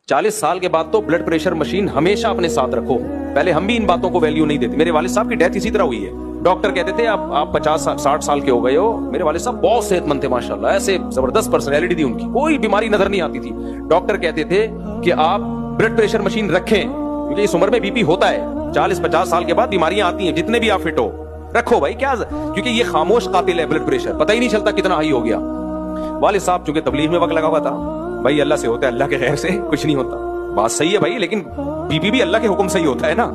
40 साल के बाद तो ब्लड प्रेशर मशीन हमेशा अपने साथ रखो। पहले हम भी इन बातों को वैल्यू नहीं देते। मेरे वालिद साहब की डेथ इसी तरह हुई है। डॉक्टर कहते थे आप 50-60 साल के हो गए हो। मेरे वालिद साहब बहुत सेहतमंद थे माशाल्लाह, ऐसे जबरदस्त पर्सनैलिटी थी उनकी, कोई बीमारी नजर नहीं आती थी। डॉक्टर कहते थे कि आप ब्लड प्रेशर मशीन रखें, क्योंकि इस उम्र में बीपी होता है। 40-50 साल के बाद बीमारियां आती हैं, जितने भी आप फिट हो रखो भाई, क्या, क्योंकि ये खामोश कातिल है ब्लड प्रेशर, पता ही नहीं चलता कितना हाई हो गया। वालिद साहब चूंकि तबलीग में वक्त लगा हुआ था, भाई अल्लाह से होता है, अल्लाह के खैर से कुछ नहीं होता। बात सही है भाई, लेकिन बीपी भी अल्लाह के हुक्म से ही होता है ना,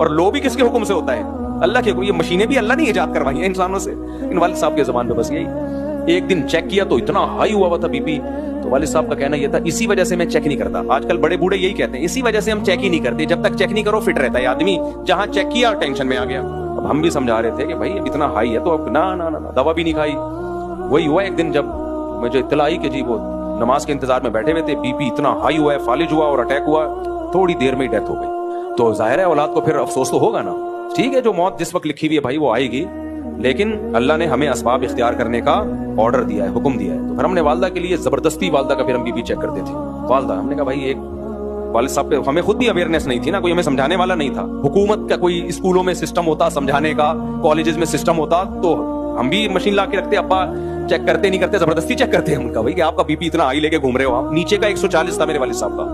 और लो भी किसके हुक्म से होता है? अल्लाह के। ये मशीनें भी अल्लाह ने इजाद करवाई है इंसानों से। इन वालिद साहब के ज़बान पे बस यही, एक दिन चेक किया तो इतना हाई हुआ था बीपी। तो वालिद साहब का कहना यह था, इसी वजह से मैं चेक नहीं करता। आजकल बड़े बूढ़े यही कहते हैं, इसी वजह से हम चेक ही नहीं करते। जब तक चेक नहीं करो फिट रहता है आदमी, जहां चेक किया टेंशन में आ गया। अब हम भी समझा रहे थे कि भाई इतना हाई है तो अब ना ना ना दवा भी नहीं खाई। वही हुआ एक दिन, जब मुझे इत्तला आई कि जी वो नमाज के इंतजार में बैठे हुए थे, बीपी इतना हाई हुआ है, फालिज हुआ और अटैक हुआ, थोड़ी देर में ही डेथ हो गई। तो जाहिर है औलाद को फिर अफसोस तो होगा ना। ठीक है, जो मौत जिस वक्त लिखी हुई है भाई वो आएगी, लेकिन अल्लाह ने हमें असबाब इख्तियार करने का ऑर्डर दिया है, हुक्म दिया है। तो फिर हमने वालदा के लिए जबरदस्ती वालदा का फिर हम बीपी चेक करते थे। वालदा, हमने कहा भाई, एक वालिद साहब पे हमें खुद भी अवेयरनेस नहीं थी ना, कोई हमें समझाने वाला नहीं था। हुकूमत का कोई स्कूलों में सिस्टम होता समझाने का, कॉलेजेस में सिस्टम होता तो हम भी मशीन ला के रखते। अब्बा चेक करते नहीं करते, जबरदस्ती चेक करते हैं। उनका भाई कि आपका बीपी इतना हाई लेके घूम रहे हो आप, नीचे का 140 था मेरे वालिद साहब का।